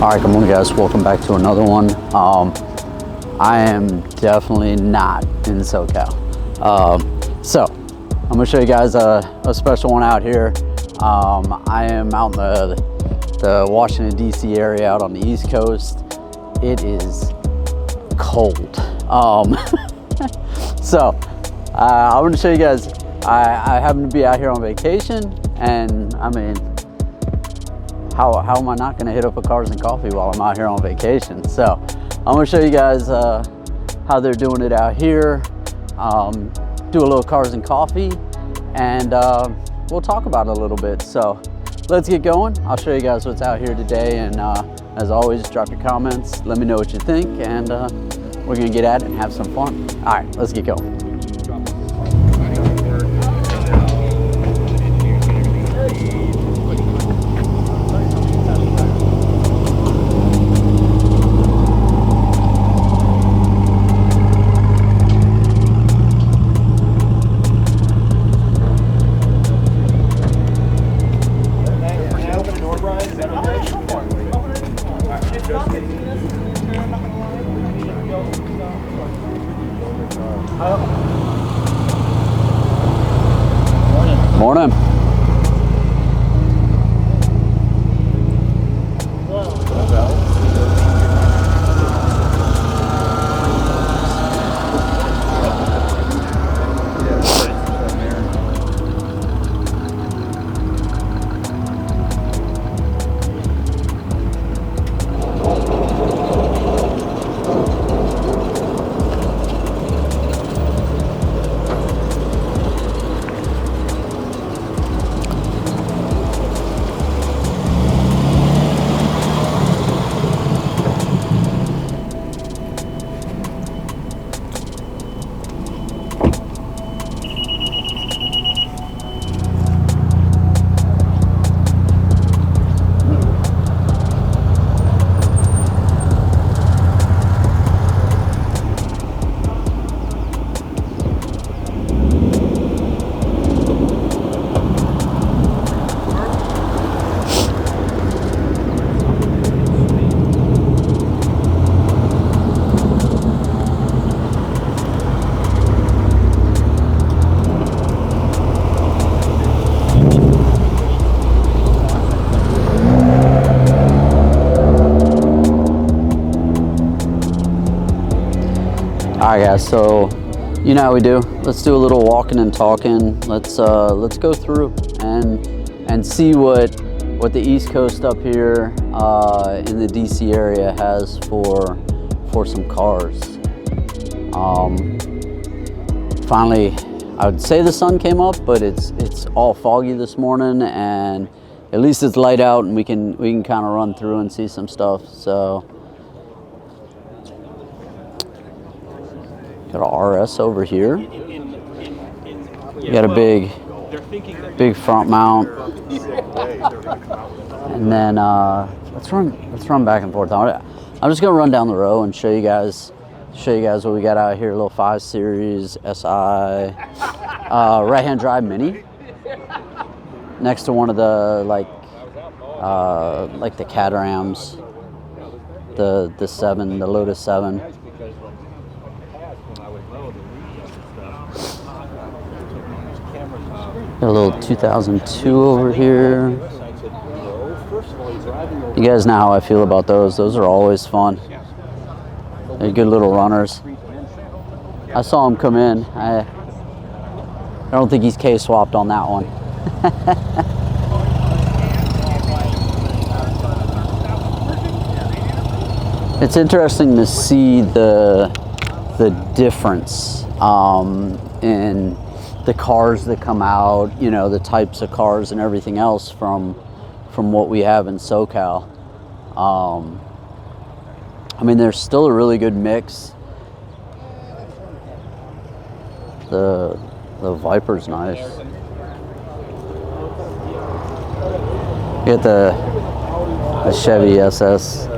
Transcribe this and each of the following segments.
Alright, good morning guys, welcome back to another one. I am definitely not in SoCal. So I'm gonna show you guys a special one out here. I am out in the Washington DC area, out on the East Coast. It is cold. So I'm gonna show you guys, I happen to be out here on vacation, and I mean, how am I not gonna hit up a Cars and Coffee while I'm out here on vacation? So I'm gonna show you guys how they're doing it out here, do a little Cars and Coffee, and we'll talk about it a little bit. So let's get going. I'll show you guys what's out here today, and as always, drop your comments, let me know what you think, and we're gonna get at it and have some fun. All right, let's get going. Morning. All right guys, so you know how we do. Let's do a little walking and talking. Let's go through and see what the East Coast up here in the DC area has for some cars. Finally, I would say the sun came up, but it's all foggy this morning, and at least it's light out, and we can kind of run through and see some stuff. So got a RS over here. You got a big front mount, and then let's run back and forth. I'm just gonna run down the row and show you guys what we got out here. A little 5 Series SI, right-hand drive Mini, next to one of the like the KanaRacing, the 7, the Lotus 7. Got a little 2002 over here. You guys know how I feel about those. Those are always fun. They're good little runners. I saw him come in. I don't think he's K-swapped on that one. It's interesting to see the difference in the cars that come out, you know, the types of cars and everything else from what we have in SoCal. I mean, there's still a really good mix. The Viper's nice. Get the Chevy SS,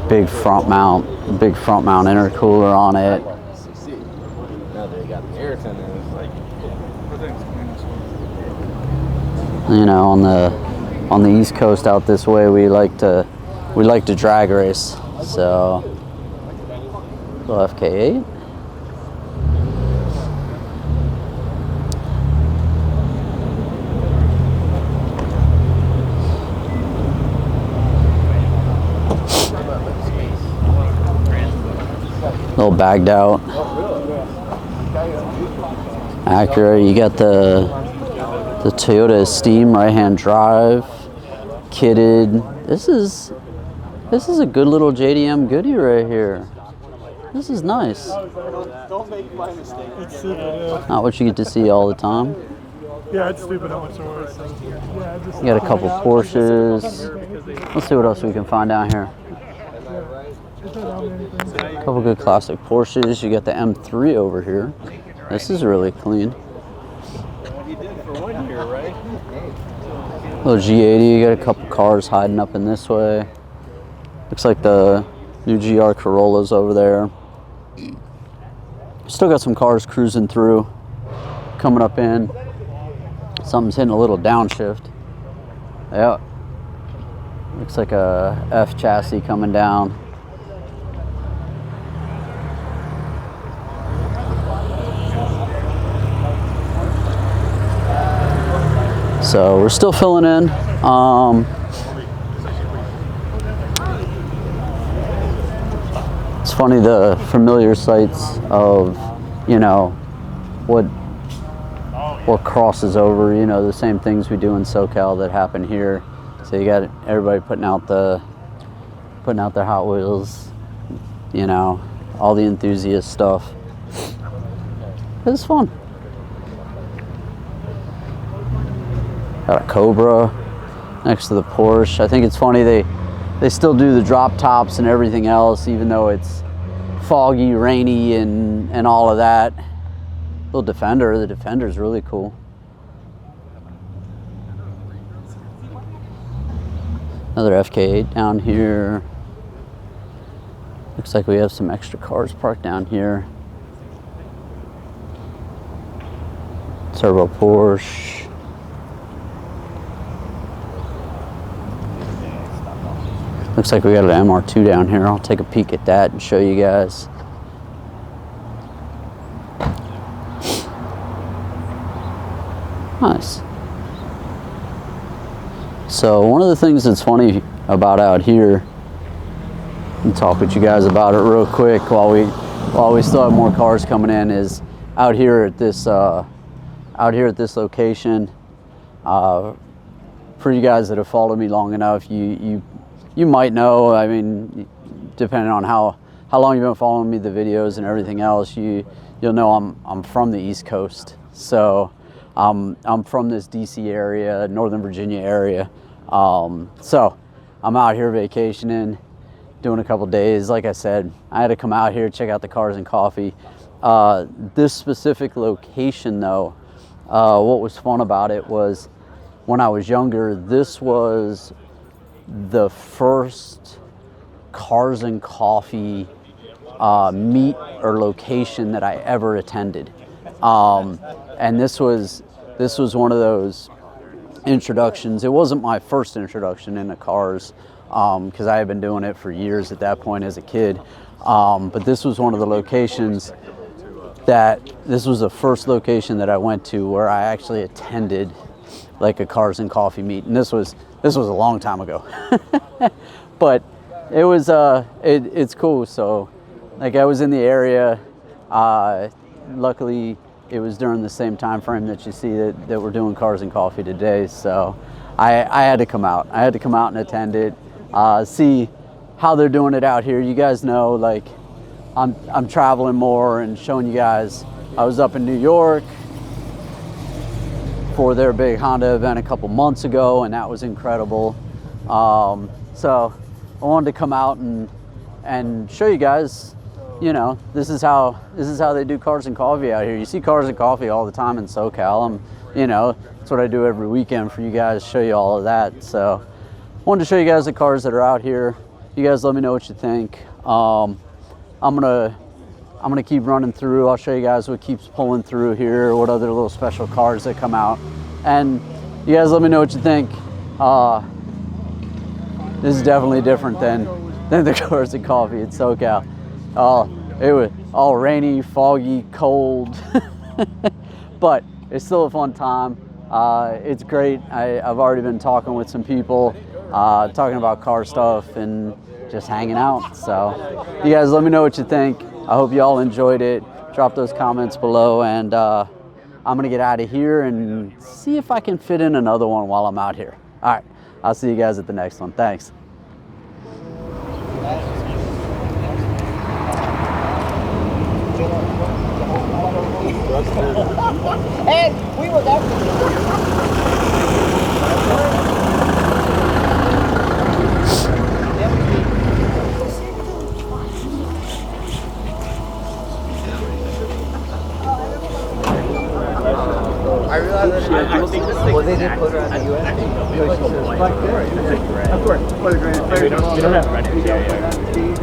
big front mount intercooler on it. You know, on the East Coast out this way, we like to we like to drag race. So, little FK8. Little bagged out Acura. You got the Toyota Esteem right-hand drive, kitted. This is a good little JDM goodie right here. This is nice. Don't make my mistake. It's stupid, yeah. Not what you get to see all the time. Yeah, it's stupid how much more. You got a couple Porsches. Let's see what else we can find down here. A couple good classic Porsches. You got the M3 over here. This is really clean. Little G80. You got a couple cars hiding up in this way. Looks like the new GR Corollas over there. Still got some cars cruising through, coming up in. Something's hitting a little downshift. Yep. Looks like a F chassis coming down. So we're still filling in. It's funny, the familiar sights of, you know, what crosses over, you know, the same things we do in SoCal that happen here. So you got everybody putting out their Hot Wheels, you know, all the enthusiast stuff. It's fun. Got a Cobra next to the Porsche. I think it's funny they still do the drop tops and everything else, even though it's foggy, rainy, and all of that. Little Defender. The Defender's really cool. Another FK8 down here. Looks like we have some extra cars parked down here. Turbo Porsche. Looks like we got an MR2 down here. I'll take a peek at that and show you guys. Nice. So one of the things that's funny about out here, and talk with you guys about it real quick while we still have more cars coming in, is out here at this location. For you guys that have followed me long enough, you might know, I mean, depending on how long you've been following me, the videos and everything else, you'll know I'm from the East Coast. So I'm from this DC area, Northern Virginia area. So I'm out here vacationing, doing a couple days. Like I said, I had to come out here, check out the cars and coffee. This specific location though, what was fun about it was when I was younger, this was the first cars and coffee meet or location that I ever attended. And this was one of those introductions. It wasn't my first introduction into cars, because I had been doing it for years at that point as a kid. But this was one of the locations this was the first location that I went to where I actually attended like a cars and coffee meet. And this was a long time ago. But it was it's cool. So like I was in the area, luckily it was during the same time frame that you see that we're doing cars and coffee today. So I had to come out. I had to come out and attend it, see how they're doing it out here. You guys know, like I'm traveling more and showing you guys. I was up in New York for their big Honda event a couple months ago, and that was incredible. So I wanted to come out and show you guys, you know, this is how they do cars and coffee out here. You see cars and coffee all the time in SoCal. You know, that's what I do every weekend for you guys, show you all of that. So I wanted to show you guys the cars that are out here. You guys let me know what you think. I'm gonna keep running through. I'll show you guys what keeps pulling through here, what other little special cars that come out, and you guys let me know what you think. this is definitely different than the Cars and Coffee at SoCal. It was all rainy, foggy, cold, but it's still a fun time. It's great. I've already been talking with some people, talking about car stuff and just hanging out. So you guys let me know what you think. I hope you all enjoyed it. Drop those comments below, and I'm gonna get out of here and see if I can fit in another one while I'm out here. All right, I'll see you guys at the next one. Thanks. And we were I realized that I think this thing they did put her on the USB. Of course. What a great. You don't have Reddit. Yeah.